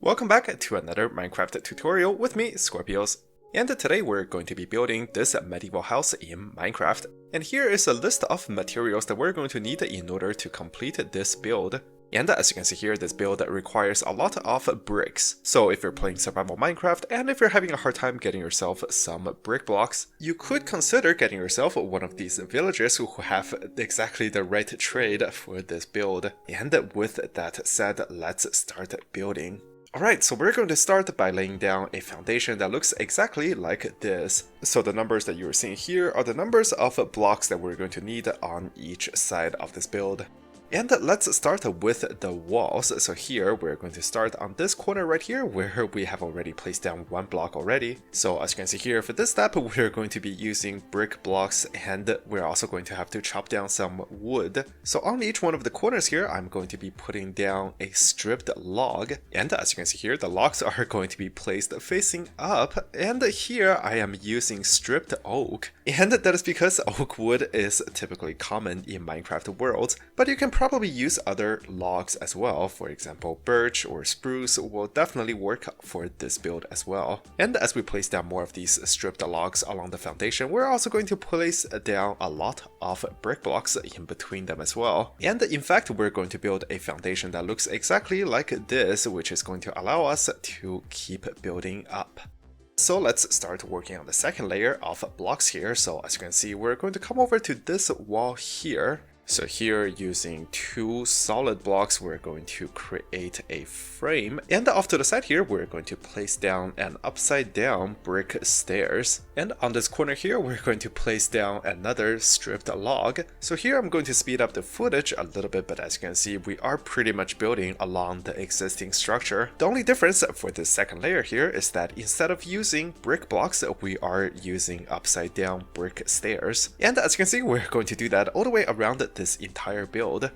Welcome back to another Minecraft tutorial with me, Scorpios. And today we're going to be building this medieval house in Minecraft. And here is a list of materials that we're going to need in order to complete this build. And as you can see here, this build requires a lot of bricks. So if you're playing survival Minecraft and if you're having a hard time getting yourself some brick blocks, you could consider getting yourself one of these villagers who have exactly the right trade for this build. And with that said, let's start building. Alright, so we're going to start by laying down a foundation that looks exactly like this. So the numbers that you're seeing here are the numbers of blocks that we're going to need on each side of this build. And let's start with the walls. So here we're going to start on this corner right here where we have already placed down one block already. So as you can see here, for this step we're going to be using brick blocks and we're also going to have to chop down some wood. So on each one of the corners here I'm going to be putting down a stripped log. And as you can see here, the logs are going to be placed facing up. And here I am using stripped oak. And that is because oak wood is typically common in Minecraft worlds, but you can probably use other logs as well. For example, birch or spruce will definitely work for this build as well. And as we place down more of these stripped logs along the foundation, we're also going to place down a lot of brick blocks in between them as well. And in fact, we're going to build a foundation that looks exactly like this, which is going to allow us to keep building up. So let's start working on the second layer of blocks here. So as you can see, we're going to come over to this wall here. So here, using two solid blocks, we're going to create a frame. And off to the side here, we're going to place down an upside down brick stairs. And on this corner here, we're going to place down another stripped log. So here I'm going to speed up the footage a little bit, but as you can see, we are pretty much building along the existing structure. The only difference for this second layer here is that instead of using brick blocks, we are using upside down brick stairs. And as you can see, we're going to do that all the way around this entire build.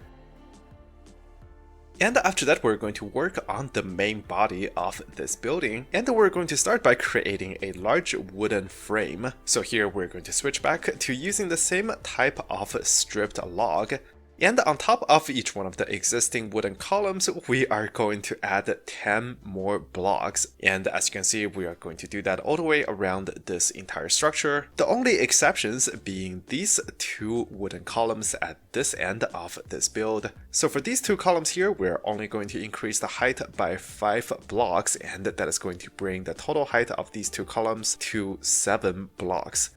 And after that, we're going to work on the main body of this building. And we're going to start by creating a large wooden frame. So here we're going to switch back to using the same type of stripped log. And on top of each one of the existing wooden columns, we are going to add 10 more blocks. And as you can see, we are going to do that all the way around this entire structure. The only exceptions being these two wooden columns at this end of this build. So for these two columns here, we're only going to increase the height by 5 blocks, and that is going to bring the total height of these two columns to 7 blocks.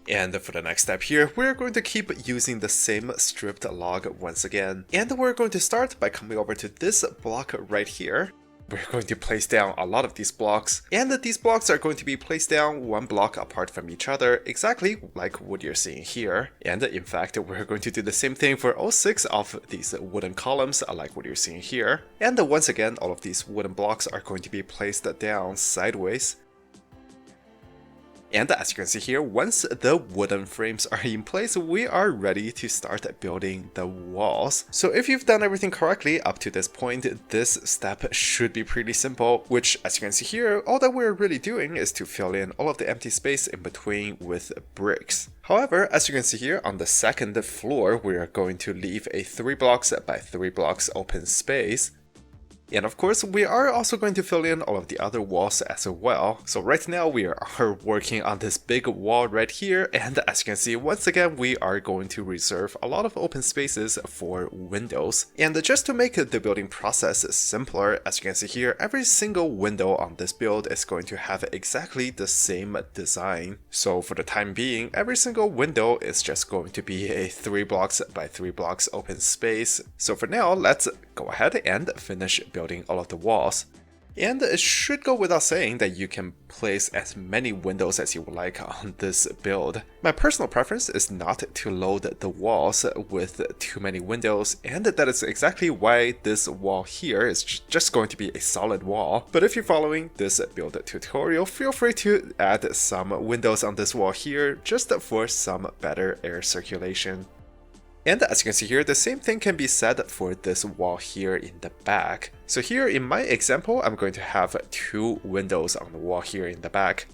And for the next step here, we're going to keep using the same stripped log once again. And we're going to start by coming over to this block right here. We're going to place down a lot of these blocks, and these blocks are going to be placed down one block apart from each other, exactly like what you're seeing here. And in fact, we're going to do the same thing for all 6 of these wooden columns, like what you're seeing here. And once again, all of these wooden blocks are going to be placed down sideways. And as you can see here, once the wooden frames are in place, we are ready to start building the walls. So if you've done everything correctly up to this point, this step should be pretty simple, which as you can see here, all that we're really doing is to fill in all of the empty space in between with bricks. However, as you can see here on the second floor, we are going to leave a 3 blocks by 3 blocks open space. And of course, we are also going to fill in all of the other walls as well. So right now we are working on this big wall right here. And as you can see, once again, we are going to reserve a lot of open spaces for windows. And just to make the building process simpler, as you can see here, every single window on this build is going to have exactly the same design. So for the time being, every single window is just going to be a 3 blocks by 3 blocks open space. So for now, let's go ahead and finish building all of the walls. And it should go without saying that you can place as many windows as you would like on this build. My personal preference is not to load the walls with too many windows, and that is exactly why this wall here is just going to be a solid wall. But if you're following this build tutorial, feel free to add some windows on this wall here just for some better air circulation. And as you can see here, the same thing can be said for this wall here in the back. So here in my example, I'm going to have 2 windows on the wall here in the back.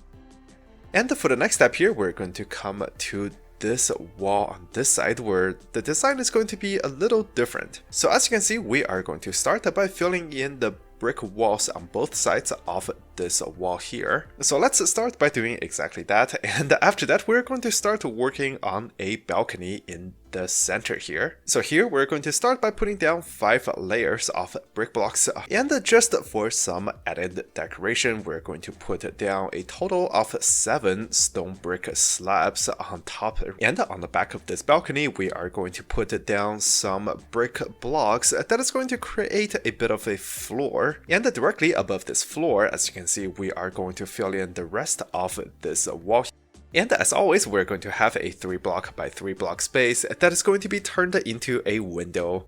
And for the next step here, we're going to come to this wall on this side where the design is going to be a little different. So as you can see, we are going to start by filling in the brick walls on both sides of this wall here. So let's start by doing exactly that, and after that we're going to start working on a balcony in the center here. So here we're going to start by putting down 5 layers of brick blocks, and just for some added decoration we're going to put down a total of 7 stone brick slabs on top, and on the back of this balcony we are going to put down some brick blocks that is going to create a bit of a floor, and directly above this floor, as you can see, we are going to fill in the rest of this wall. And as always, we're going to have a 3 block by 3 block space that is going to be turned into a window.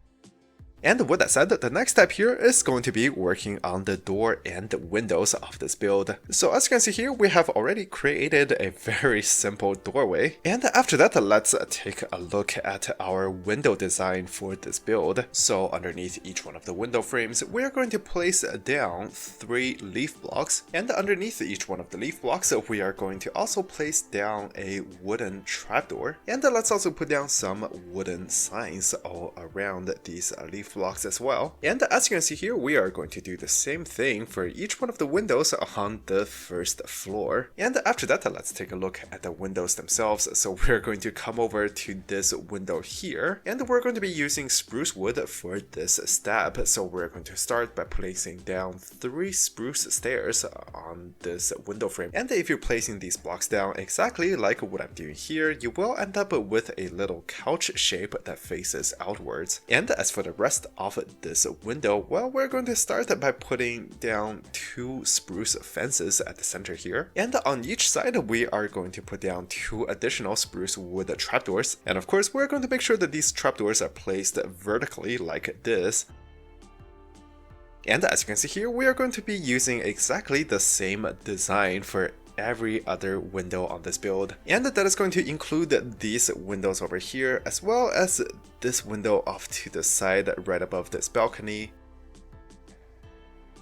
And with that said, the next step here is going to be working on the door and windows of this build. So as you can see here, we have already created a very simple doorway. And after that, let's take a look at our window design for this build. So underneath each one of the window frames, we are going to place down 3 leaf blocks. And underneath each one of the leaf blocks, we are going to also place down a wooden trapdoor. And let's also put down some wooden signs all around these leaf blocks as well. And as you can see here, we are going to do the same thing for each one of the windows on the first floor. And after that, let's take a look at the windows themselves. So we're going to come over to this window here, and we're going to be using spruce wood for this step. So we're going to start by placing down 3 spruce stairs on this window frame. And if you're placing these blocks down exactly like what I'm doing here, you will end up with a little couch shape that faces outwards. And as for the rest of this window, well, we're going to start by putting down 2 spruce fences at the center here, and on each side we are going to put down 2 additional spruce wood trapdoors, and of course we're going to make sure that these trapdoors are placed vertically like this. And as you can see here, we are going to be using exactly the same design for every other window on this build, and that is going to include these windows over here, as well as this window off to the side right above this balcony.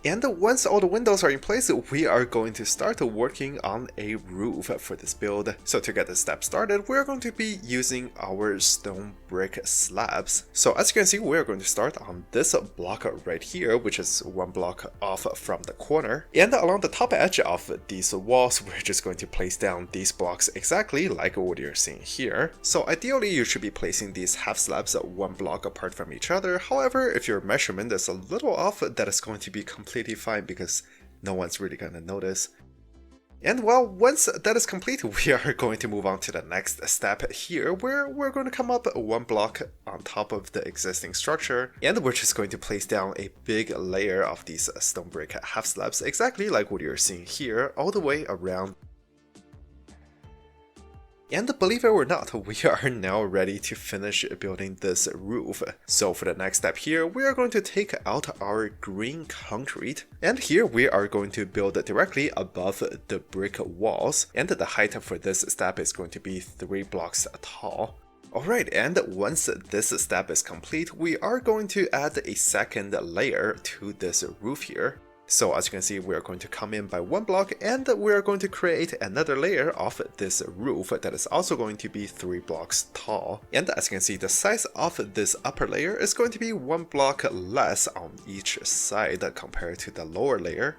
And once all the windows are in place, we are going to start working on a roof for this build. So to get this step started, we're going to be using our stone brick slabs. So as you can see, we're going to start on this block right here, which is 1 block off from the corner. And along the top edge of these walls, we're just going to place down these blocks exactly like what you're seeing here. So ideally, you should be placing these half slabs 1 block apart from each other. However, if your measurement is a little off, that is going to be completely fine because no one's really gonna notice. And well, once that is complete, we are going to move on to the next step here, where we're going to come up 1 block on top of the existing structure, and we're just going to place down a big layer of these stone brick half slabs, exactly like what you're seeing here, all the way around. And believe it or not, we are now ready to finish building this roof. So for the next step here, we are going to take out our green concrete, and here we are going to build directly above the brick walls, and the height for this step is going to be 3 blocks tall. Alright, and once this step is complete, we are going to add a second layer to this roof here. So as you can see, we're going to come in by 1 block, and we're going to create another layer of this roof that is also going to be 3 blocks tall. And as you can see, the size of this upper layer is going to be 1 block less on each side compared to the lower layer.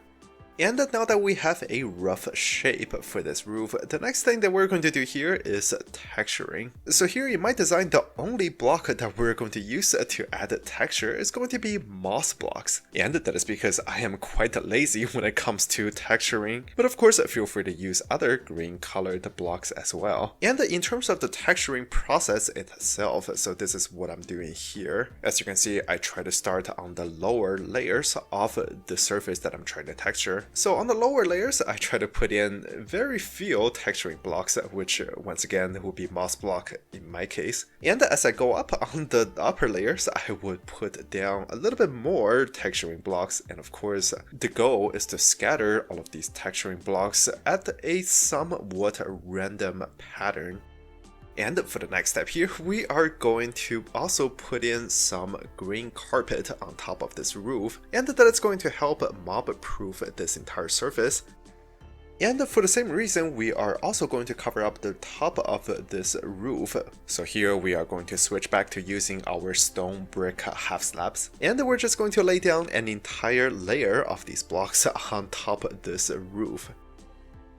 And now that we have a rough shape for this roof, the next thing that we're going to do here is texturing. So here in my design, the only block that we're going to use to add texture is going to be moss blocks. And that is because I am quite lazy when it comes to texturing. But of course, feel free to use other green colored blocks as well. And in terms of the texturing process itself, so this is what I'm doing here. As you can see, I try to start on the lower layers of the surface that I'm trying to texture. So on the lower layers, I try to put in very few texturing blocks, which once again will be moss block in my case. And as I go up on the upper layers, I would put down a little bit more texturing blocks. And of course, the goal is to scatter all of these texturing blocks at a somewhat random pattern. And for the next step here, we are going to also put in some green carpet on top of this roof, and that is going to help mob-proof this entire surface. And for the same reason, we are also going to cover up the top of this roof. So here we are going to switch back to using our stone brick half slabs. And we're just going to lay down an entire layer of these blocks on top of this roof.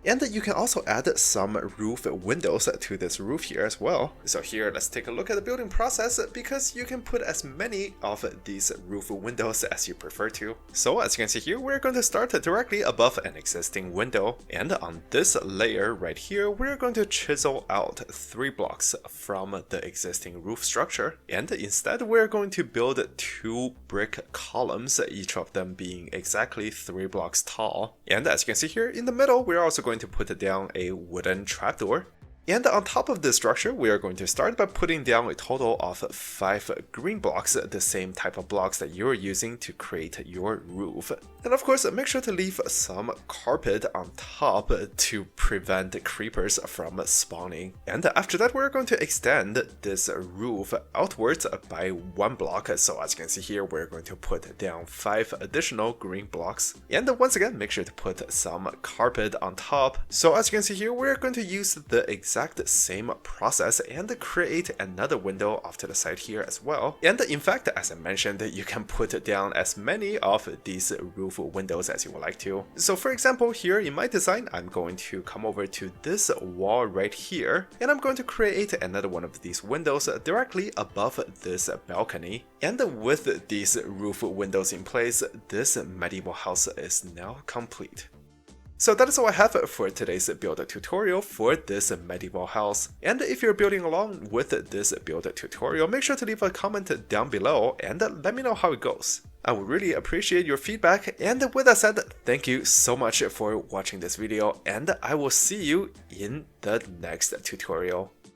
And you can also add some roof windows to this roof here as well. So here, let's take a look at the building process, because you can put as many of these roof windows as you prefer to. So as you can see here, we're going to start directly above an existing window. And on this layer right here, we're going to chisel out 3 blocks from the existing roof structure. And instead, we're going to build 2 brick columns, each of them being exactly 3 blocks tall. And as you can see here, in the middle, we're also going to put down a wooden trapdoor. And on top of this structure, we are going to start by putting down a total of 5 green blocks, the same type of blocks that you're using to create your roof. And of course, make sure to leave some carpet on top to prevent creepers from spawning. And after that, we're going to extend this roof outwards by 1 block. So as you can see here, we're going to put down 5 additional green blocks. And once again, make sure to put some carpet on top. So as you can see here, we're going to use the exact same process and create another window off to the side here as well. And in fact, as I mentioned, you can put down as many of these roof windows as you would like to. So for example, here in my design, I'm going to come over to this wall right here, and I'm going to create another one of these windows directly above this balcony. And with these roof windows in place, this medieval house is now complete. So that is all I have for today's build tutorial for this medieval house. And if you're building along with this build tutorial, make sure to leave a comment down below and let me know how it goes. I would really appreciate your feedback, and with that said, thank you so much for watching this video, and I will see you in the next tutorial.